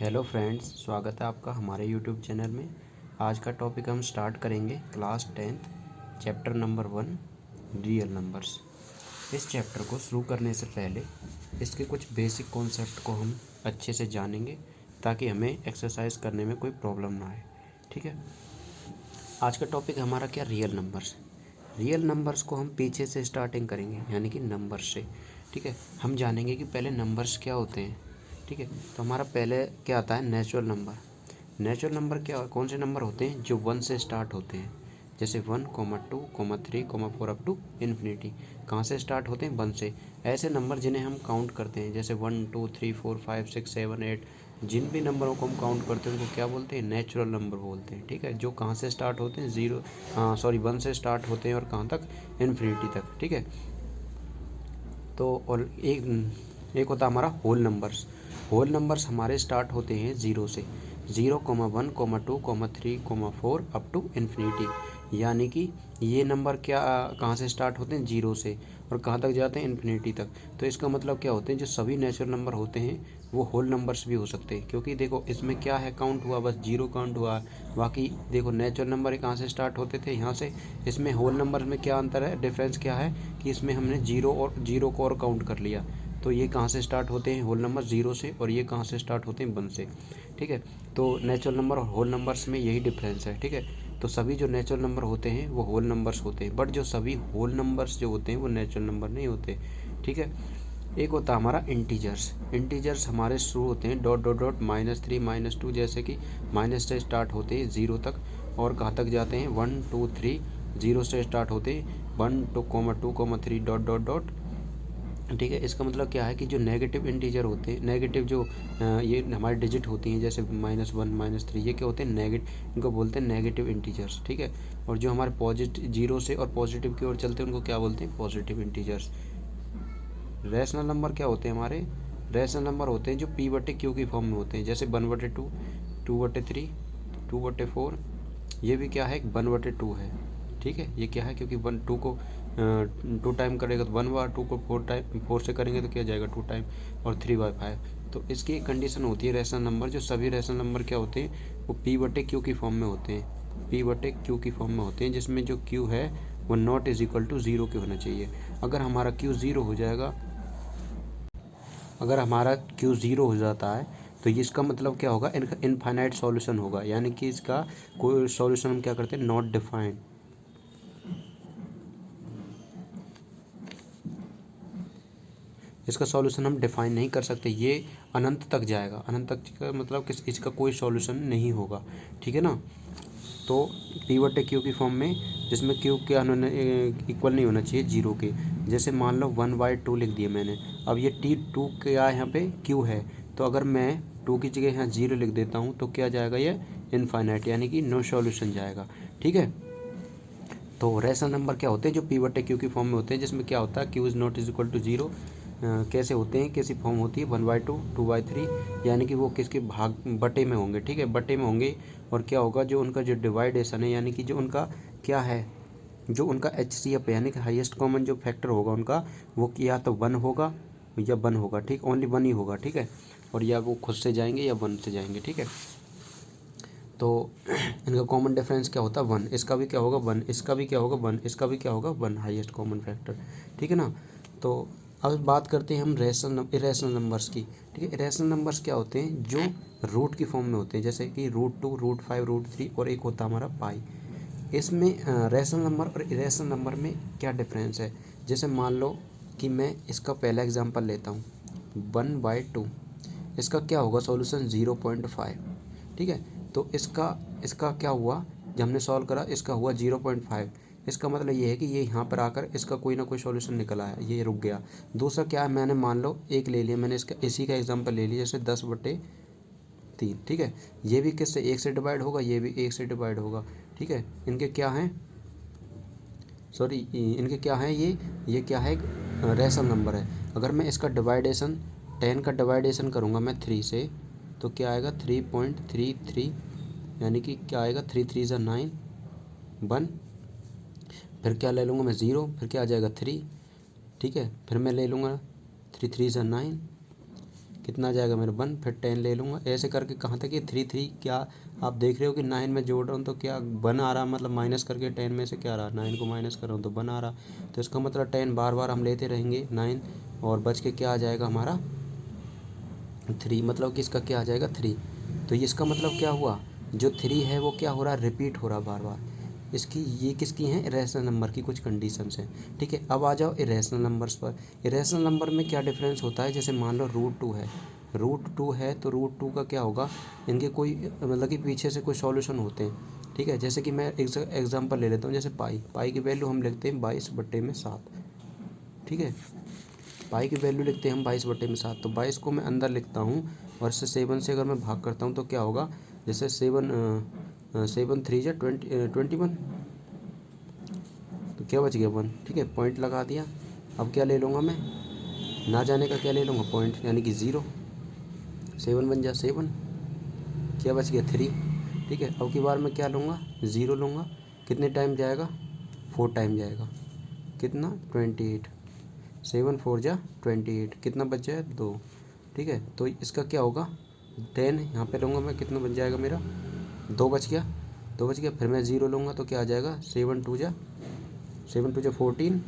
Hello friends, स्वागत है आपका हमारे यूट्यूब चैनल में। आज का टॉपिक हम स्टार्ट करेंगे class 10th chapter number 1 real numbers. इस चैप्टर को शुरू करने से पहले इसके कुछ बेसिक कॉन्सेप्ट को हम अच्छे से जानेंगे ताकि हमें एक्सरसाइज करने में कोई प्रॉब्लम ना आए। ठीक है, आज का टॉपिक हमारा क्या, रियल नंबर्स। रियल नंबर्स को हम पीछे से स्टार्टिंग करेंगे, यानी कि नंबर्स से। ठीक है, हम जानेंगे कि पहले नंबर्स क्या होते हैं। ठीक है, तो हमारा पहले क्या आता है, नेचुरल नंबर। नेचुरल नंबर क्या, कौन से नंबर होते हैं जो 1 से स्टार्ट होते हैं, जैसे 1, 2, 3, 4 अप टू इन्फिनिटी। कहाँ से स्टार्ट होते हैं, 1 से। ऐसे नंबर जिन्हें हम काउंट करते हैं, जैसे 1, 2, 3, 4, 5, 6, 7, 8, जिन भी नंबरों को हम काउंट करते हैं उनको क्या बोलते हैं, नेचुरल नंबर बोलते हैं। ठीक है, जो कहाँ से स्टार्ट होते हैं, 1 से स्टार्ट होते हैं और कहाँ तक, इन्फिनिटी तक। ठीक है, तो और एक होता है हमारा होल नंबर्स। होल नंबर्स हमारे स्टार्ट होते हैं 0 से, 0, 1, 2, 3, 4 अप टू इन्फिनिटी। यानी कि ये नंबर क्या, कहाँ से स्टार्ट होते हैं, 0 से, और कहाँ तक जाते हैं, इन्फिनिटी तक। तो इसका मतलब क्या होते हैं, जो सभी नेचुरल नंबर होते हैं वो होल नंबर्स भी हो सकते हैं, क्योंकि देखो इसमें क्या है, काउंट हुआ, बस 0 काउंट हुआ। बाकी देखो नेचुरल नंबर कहाँ से स्टार्ट होते थे, यहाँ से। इसमें होल नंबर में क्या अंतर है, डिफरेंस क्या है कि इसमें हमने 0 को और काउंट कर लिया। तो ये कहाँ से स्टार्ट होते हैं, होल नंबर 0 से, और ये कहाँ से स्टार्ट होते हैं, 1 से। ठीक है, तो नेचुरल नंबर और होल नंबर्स में यही डिफरेंस है। ठीक है, तो सभी जो नेचुरल नंबर होते हैं वो होल नंबर्स होते हैं, बट जो सभी होल नंबर्स जो होते हैं वो नेचुरल नंबर नहीं होते। ठीक है, एक होता है हमारा इंटीजर्स। इंटीजर्स हमारे शुरू होते हैं डॉट डॉट डॉट -3 -2, जैसे कि माइनस से स्टार्ट होते हैं 0 तक, और कहाँ तक जाते हैं, 1, 2, 3। 0 से स्टार्ट होते हैं 1, 2, 3 डॉट डॉट डॉट। ठीक है, इसका मतलब क्या है कि जो नेगेटिव इंटीजर होते हैं, नेगेटिव जो ये हमारी डिजिट होती हैं, जैसे -1, -3, ये क्या होते हैं, इनको बोलते हैं नेगेटिव इंटीजर्स। ठीक है, और जो हमारे पॉजिटिव 0 से और पॉजिटिव की ओर चलते हैं उनको क्या बोलते हैं, पॉजिटिव इंटीजर्स। रैशनल नंबर क्या होते हैं हमारे, रैशनल नंबर होते हैं जो p/q की फॉर्म में होते हैं, जैसे 1/2, 2/3, 2/4। ये भी क्या है, 1/2 है। ठीक है, ये क्या है, क्योंकि 2 को 2 टाइम करेगा तो 1/, 2 को 4 से करेंगे तो क्या जाएगा, 2 टाइम, और 3/5। तो इसकी एक कंडीशन होती है रैशनल नंबर, जो सभी रैशनल नंबर क्या होते हैं, वो p/q की फॉर्म में होते हैं, p/q की फॉर्म में होते हैं, जिसमें जो q है वो नॉट इज इक्वल टू 0 के होना चाहिए। अगर हमारा q 0 हो जाएगा, अगर हमारा q 0 हो जाता है तो इसका मतलब क्या होगा, इनफाइनाइट सॉल्यूशन होगा, यानी कि इसका कोई सॉल्यूशन हम क्या करते हैं, नॉट डिफाइंड। इसका सॉल्यूशन हम डिफाइन नहीं कर सकते, ये अनंत तक जाएगा। अनंत तक का मतलब कि इसका कोई सॉल्यूशन नहीं होगा। ठीक है ना, तो p/q की फॉर्म में, जिसमें q क्या इक्वल नहीं होना चाहिए 0 के। जैसे मान लो 1/2 लिख दिया मैंने, अब ये t2 क्या है, यहाँ पे q है, तो अगर मैं 2 की जगह यहाँ 0 लिख देता हूँ तो क्या जाएगा, ये इनफाइनाइट, यानी कि नो सॉल्यूशन जाएगा। ठीक है, तो रैशनल नंबर क्या होते हैं, जो p/q की फॉर्म में होते हैं, जिसमें क्या होता है, q is not is equal to 0। कैसे होते हैं, कैसी फॉर्म होती है, 1/2, 2/3, यानी कि वो किसके भाग बटे में होंगे। ठीक है, बटे में होंगे, और क्या होगा, जो उनका जो डिवाइडेशन है, यानी कि जो उनका क्या है, जो उनका HCF है, यानी कि हाईएस्ट कॉमन जो फैक्टर होगा उनका, वो या तो 1 होगा या 1 होगा। ठीक, ओनली 1 ही होगा। ठीक है, और या वो खुद से जाएंगे या 1 से जाएंगे। ठीक है, तो इनका कॉमन डिफरेंस क्या होता है, 1। इसका भी क्या होगा, 1, इसका भी क्या होगा, 1, इसका भी क्या होगा, 1, हाईएस्ट कॉमन फैक्टर। ठीक है ना, तो अब बात करते हैं हम इरेशनल नंबर्स की। ठीक है, इरेशनल नंबर्स क्या होते हैं, जो रूट की फॉर्म में होते हैं, जैसे कि √2, √5, √3, और एक होता है हमारा पाई। इसमें रैशनल नंबर और इरेशनल नंबर में क्या डिफरेंस है, जैसे मान लो कि मैं इसका पहला एग्जांपल लेता हूँ, 1/2। इसका क्या होगा, सॉल्यूशन 0.5। ठीक है, तो इसका इसका क्या हुआ, जब हमने सॉल्व करा, इसका हुआ 0.5। इसका मतलब ये है कि ये यहाँ पर आकर इसका कोई ना कोई सॉल्यूशन निकल आया, ये रुक गया। दूसरा क्या है, मैंने मान लो एक ले लिया, मैंने इसका इसी का एग्जांपल ले लिया, जैसे 10/3। ठीक है, ये भी किससे, 1 से डिवाइड होगा, ये भी 1 से डिवाइड होगा। ठीक है, इनके क्या हैं, सॉरी, इनके क्या हैं, ये क्या है, रैशनल नंबर है। अगर मैं इसका डिवाइडेशन 10 का डिवाइडेशन करूँगा मैं 3 से, तो क्या आएगा, 3.33, यानी कि क्या आएगा, 3 3 ज़ा 9, 1। फिर क्या ले लूँगा मैं, 0, फिर क्या आ जाएगा, 3। ठीक है, फिर मैं ले लूँगा 3 3 ज़ा 9, कितना आ जाएगा मेरा 1, फिर 10 ले लूँगा, ऐसे करके कहाँ तक ये 3 3 क्या आप देख रहे हो कि 9 में जोड़ रहा हूँ तो क्या 1 आ रहा, मतलब माइनस करके 10 में से क्या आ रहा, 9 को माइनस कर रहा हूँ तो 1 आ रहा। तो इसका मतलब 10 बार बार हम लेते रहेंगे 9, और बच के क्या आ जाएगा हमारा 3, मतलब कि इसका क्या आ जाएगा 3। तो ये इसका मतलब क्या हुआ, जो 3 है वो क्या हो रहा है, रिपीट हो रहा बार बार। इसकी ये किसकी हैं, इरेशनल नंबर की कुछ कंडीशंस हैं। ठीक है, अब आ जाओ इरेशनल नंबर्स पर। इरेशनल नंबर में क्या डिफरेंस होता है, जैसे मान लो √2 है, √2 है तो √2 का क्या होगा, इनके कोई मतलब कि पीछे से कोई सॉल्यूशन होते हैं। ठीक है, जैसे कि मैं एग्जांपल ले लेता हूँ, जैसे पाई की वैल्यू हम लिखते हैं 22/7। ठीक है, पाई की वैल्यू लिखते हैं हम 22/7, तो 22 को मैं अंदर लिखता हूँ और इससे 7 से अगर मैं भाग करता हूँ तो क्या होगा, जैसे 7 3 जा 21, तो क्या बच गया 1। ठीक है, पॉइंट लगा दिया। अब क्या ले लूँगा मैं, ना जाने का क्या ले लूँगा पॉइंट, यानी कि 0, 7 बन जा 7, क्या बच गया 3। ठीक है, अब की बार मैं क्या लूँगा, 0 लूँगा, कितने टाइम जाएगा, 4 टाइम जाएगा, कितना 28, 7 4 जा 28, कितना बच जाए 2। ठीक है, तो इसका क्या होगा 10 यहाँ पे लूँगा मैं, कितना बच जाएगा मेरा 2 बच गया, 2 बच गया, फिर मैं 0 लूँगा तो क्या आ जाएगा 7 2 जा 14,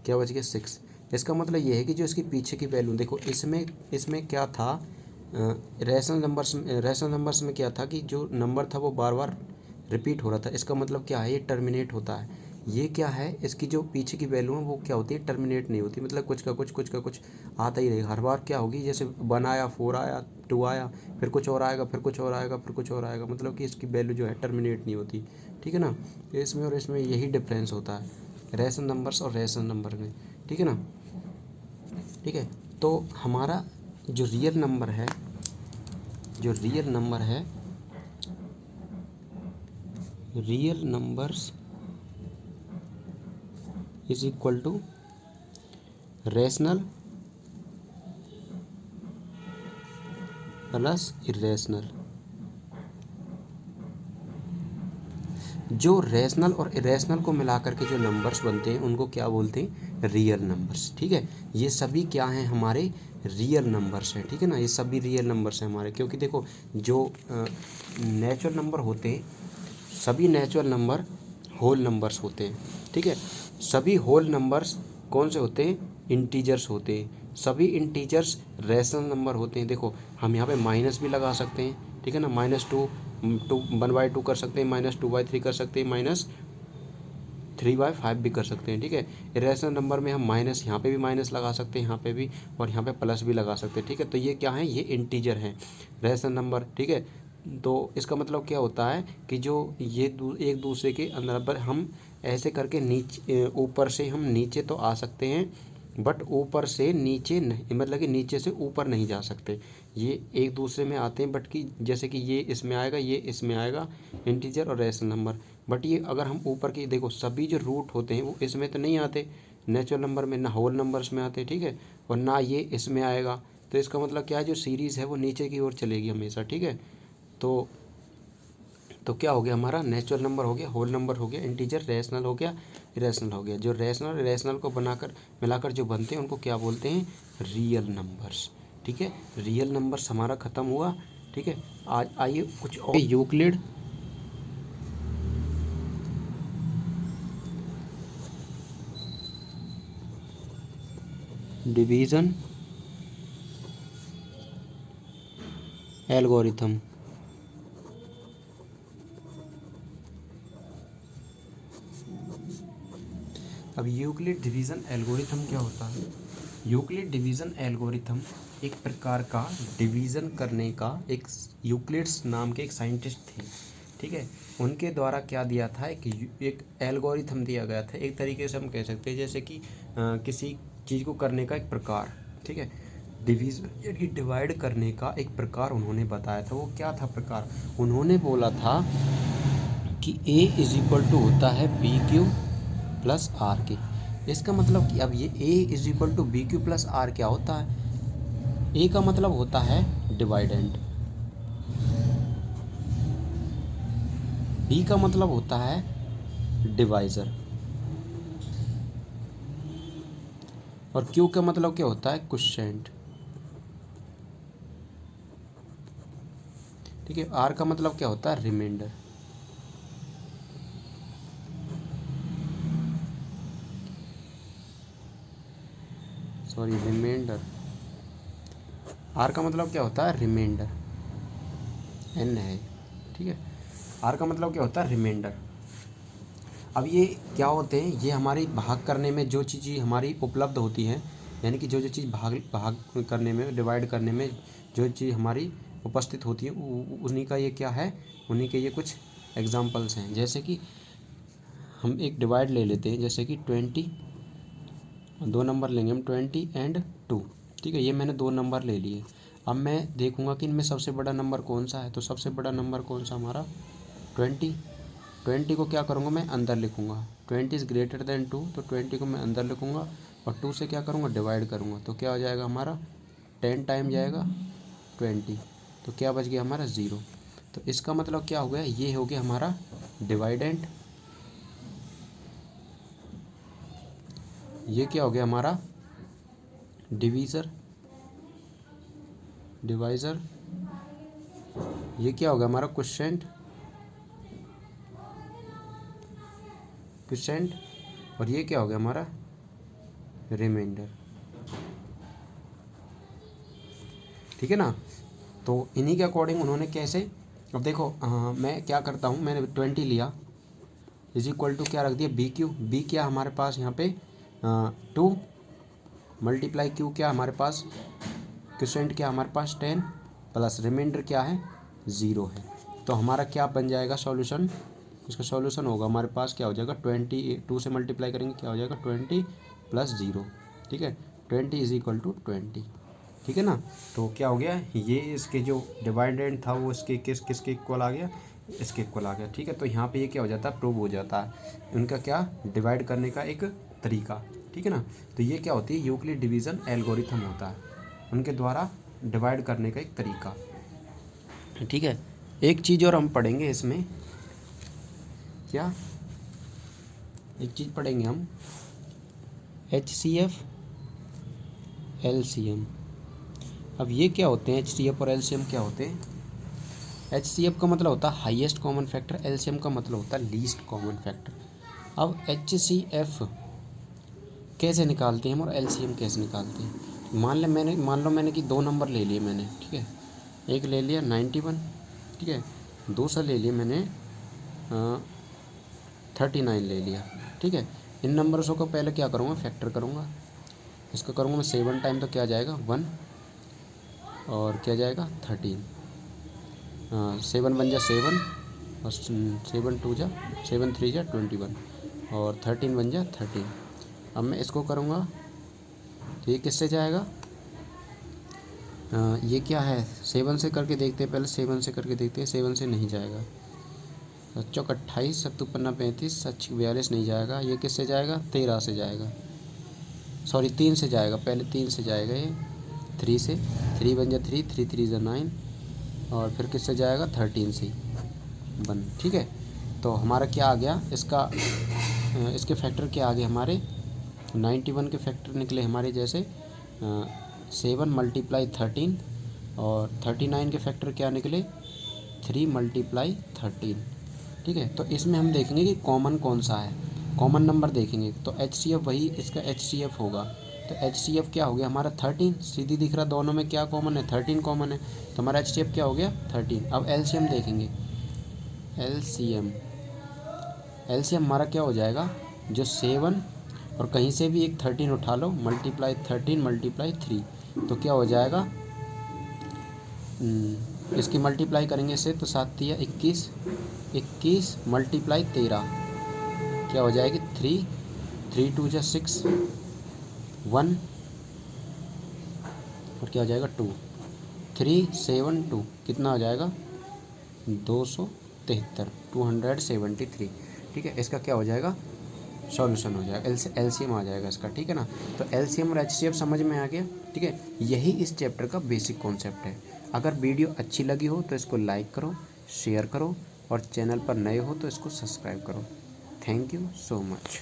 क्या बच गया 6। इसका मतलब ये है कि जो इसकी पीछे की वैल्यू देखो, इसमें क्या था, रैशनल नंबर्स में क्या था कि जो नंबर था वो बार बार रिपीट हो रहा था। इसका मतलब क्या है, ये टर्मिनेट होता है। ये क्या है, इसकी जो पीछे की वैल्यू है वो क्या होती है, टर्मिनेट नहीं होती, मतलब कुछ का कुछ आता ही रहेगा। हर बार क्या होगी, जैसे 1 आया, 4 आया, 2 आया, फिर कुछ और आएगा, फिर कुछ और आएगा, फिर कुछ और आएगा, मतलब कि इसकी वैल्यू जो है टर्मिनेट नहीं होती। ठीक है ना, तो इसमें और इसमें यही डिफरेंस होता है, रैशनल नंबर्स और रैशनल नंबर में। ठीक है ना, ठीक है। तो हमारा जो रियल नंबर है, real numbers is equal to rational plus irrational. जो रैशनल और इरेशनल को मिलाकर के जो नंबर्स बनते हैं उनको क्या बोलते हैं, रियल नंबर्स। ठीक है, ये सभी क्या हैं, हमारे रियल नंबर्स हैं। ठीक है ना, ये सभी रियल नंबर्स हैं हमारे, क्योंकि देखो जो नेचुरल नंबर होते हैं, सभी नेचुरल नंबर होल नंबर्स होते हैं। ठीक है, सभी होल नंबर्स कौन से होते हैं, इंटीजर्स होते हैं। सभी इंटीजर्स रैशनल नंबर होते हैं। देखो हम यहाँ पे माइनस भी लगा सकते हैं, ठीक है ना, -2 1/2 कर सकते हैं, -2/3 कर सकते हैं, -3/5 भी कर सकते हैं। ठीक है, इरेशनल नंबर में हम माइनस, यहाँ पे भी माइनस लगा सकते हैं, यहाँ पे भी, और यहाँ पे प्लस भी लगा सकते हैं। ठीक है, तो ये क्या है, ये इंटीजर हैं रैशनल नंबर। ठीक है, तो इसका मतलब क्या होता है कि जो ये एक दूसरे के अंदर पर हम ऐसे करके नीचे ऊपर से हम नीचे तो आ सकते हैं, बट ऊपर से नीचे नहीं, मतलब कि नीचे से ऊपर नहीं जा सकते। ये एक दूसरे में आते हैं, बट कि जैसे कि ये इसमें आएगा, ये इसमें आएगा, इंटीजर और रैशनल नंबर। बट ये अगर हम ऊपर की देखो, सभी जो रूट होते हैं वो इसमें तो नहीं आते नेचुरल नंबर में, ना होल नंबर्स में आते। ठीक है, और ना ये इसमें आएगा। तो इसका मतलब क्या है, जो सीरीज़ है वो नीचे की ओर चलेगी हमेशा। ठीक है, तो क्या हो गया, हमारा नेचुरल नंबर हो गया, होल नंबर हो गया, इंटीजर, रैशनल हो गया, इरेशनल हो गया। जो रैशनल इरेशनल को बनाकर मिलाकर जो बनते हैं उनको क्या बोलते हैं, रियल नंबर्स। ठीक है, रियल नंबर्स हमारा ख़त्म हुआ। ठीक है, आज आइए कुछ और यूक्लिड डिवीज़न एल्गोरिथम। अब यूक्लिड डिवीज़न एल्गोरिथम क्या होता है, यूक्लिड डिवीज़न एल्गोरिथम एक प्रकार का डिवीज़न करने का, एक यूक्लिड्स नाम के एक साइंटिस्ट थे। ठीक है, उनके द्वारा क्या दिया था, एक एल्गोरिथम दिया गया था। एक तरीके से हम कह सकते हैं जैसे कि किसी चीज़ को करने का एक प्रकार। ठीक है, डिवीज़न यानी डिवाइड करने का एक प्रकार उन्होंने बताया था। वो क्या था प्रकार, उन्होंने बोला था कि A होता है BQ प्लस RK। इसका मतलब कि अब ये A BQ प्लस R क्या होता है, A का मतलब होता है डिवाइडेंड, B का मतलब होता है डिवाइज़र, और क्यू का मतलब क्या होता है, क्वोशिएंट। ठीक है, आर का मतलब क्या होता है, रिमाइंडर। Sorry, reminder. आर का मतलब क्या होता है, रिमाइंडर। एन है, ठीक है। आर का मतलब क्या होता है, रिमाइंडर। अब ये क्या होते हैं, ये हमारी भाग करने में जो चीज़ हमारी उपलब्ध होती हैं, यानी कि जो जो चीज़ भाग करने में, डिवाइड करने में जो चीज़ हमारी उपस्थित होती है, उन्हीं का ये क्या है, उन्हीं के ये कुछ एग्जाम्पल्स हैं। जैसे कि हम एक डिवाइड ले लेते हैं, जैसे कि 20, दो नंबर लेंगे हम 20 एंड 2। ठीक है, ये मैंने दो नंबर ले लिए। अब मैं देखूंगा कि इनमें सबसे बड़ा नंबर कौन सा है, तो सबसे बड़ा नंबर कौन सा हमारा, 20। 20 को क्या करूँगा, मैं अंदर लिखूँगा। 20 इज़ ग्रेटर देन 2, तो 20 को मैं अंदर लिखूँगा और 2 से क्या करूँगा, डिवाइड करूँगा। तो क्या हो जाएगा हमारा, 10 टाइम जाएगा 20, तो क्या बच गया हमारा, 0। तो इसका मतलब क्या हो गया, ये हो गया हमारा डिवाइडेंट, ये क्या हो गया हमारा डिवीज़र, डिवाइज़र, ये क्या होगा हमारा क्वोशिएंट, क्वोशिएंट, और ये क्या हो गया हमारा रिमाइंडर। ठीक है ना। तो इन्हीं के अकॉर्डिंग उन्होंने कैसे, अब देखो मैं क्या करता हूँ, मैंने 20 लिया इज इक्वल टू क्या रख दिया, बी क्यू। बी क्या हमारे पास यहाँ पे 2 मल्टीप्लाई क्यू क्या हमारे पास, क्वोशिएंट क्या हमारे पास 10 प्लस रिमाइंडर क्या है, 0 है। तो हमारा क्या बन जाएगा सॉल्यूशन, इसका सॉल्यूशन होगा हमारे पास क्या हो जाएगा, 20, 2 से मल्टीप्लाई करेंगे क्या हो जाएगा 20 प्लस 0। ठीक है, 20 इज इक्वल टू 20। ठीक है ना। तो क्या हो गया, ये इसके जो डिवाइडेंड था वो इसके किसके इक्वल आ गया, इसके इक्वल आ गया। ठीक है, तो यहाँ पे ये क्या हो जाता है, प्रूव हो जाता है उनका क्या डिवाइड करने का एक तरीका। ठीक है ना। तो ये क्या होती है, यूक्लिड डिवीज़न एल्गोरिथम होता है, उनके द्वारा डिवाइड करने का एक तरीका। ठीक है, एक चीज़ और हम पढ़ेंगे इसमें, क्या एक चीज़ पढ़ेंगे हम, HCF LCM। अब ये क्या होते हैं, HCF और LCM क्या होते हैं। HCF का मतलब होता है हाईएस्ट कॉमन फैक्टर, LCM का मतलब होता है लीस्ट कॉमन फैक्टर। अब HCF कैसे निकालते हैं हम और LCM कैसे निकालते हैं। मान लो मैंने कि दो नंबर ले लिए मैंने, ठीक है, एक ले लिया 91, ठीक है, दूसरा ले लिया मैंने 39 ले लिया। ठीक है, इन नंबर्सों को पहले क्या करूँगा, फैक्टर करूँगा। इसका करूँगा मैं 7 टाइम, तो क्या जाएगा 1, और क्या जाएगा 13, 7 1 जा 7, और 7 2 जा 7 3 जा 21, और 13 1 जा 13। अब मैं इसको करूँगा तो ये किससे जाएगा, ये क्या है 7 से करके देखते हैं, पहले 7 से करके देखते हैं, 7 से नहीं जाएगा। 7 28, 7 5 35, 7 42 नहीं जाएगा। ये किससे जाएगा, 13 से जाएगा, सॉरी 3 से जाएगा, पहले 3 से जाएगा ये, 3 से, 3 1 जा 3, 3 3 जा 9, और फिर किससे जाएगा 13 से 1। ठीक है, तो हमारा क्या आ गया, इसके फैक्टर क्या आ गए हमारे, 91 के फैक्टर निकले हमारे, जैसे 7 मल्टीप्लाई 13, और 39 के फैक्टर क्या निकले, 3 मल्टीप्लाई 13। ठीक है, तो इसमें हम देखेंगे कि कॉमन कौन सा है, कॉमन नंबर देखेंगे। तो HCF वही इसका HCF होगा। तो HCF क्या हो गया हमारा 13, सीधी दिख रहा, दोनों में क्या कॉमन है, 13 कॉमन है, तो हमारा HCF क्या हो गया 13। अब LCM देखेंगे, LCM हमारा क्या हो जाएगा, जो 7 और कहीं से भी एक 13 उठा लो, मल्टीप्लाई 13 मल्टीप्लाई 3, तो क्या हो जाएगा, इसकी मल्टीप्लाई करेंगे इससे, तो 7 3 21, 21 मल्टीप्लाई 13 क्या हो जाएगी 3, 3 2 जा 6, 1, और क्या हो जाएगा 2, 3 7 2, कितना हो जाएगा 273, 273। ठीक है, इसका क्या हो जाएगा, सॉल्यूशन हो जाएगा, LCM आ जाएगा इसका। ठीक है ना। तो LCM और HCF समझ में आ गया। ठीक है, यही इस चैप्टर का बेसिक कॉन्सेप्ट है। अगर वीडियो अच्छी लगी हो तो इसको लाइक करो, शेयर करो, और चैनल पर नए हो तो इसको सब्सक्राइब करो। Thank you so much.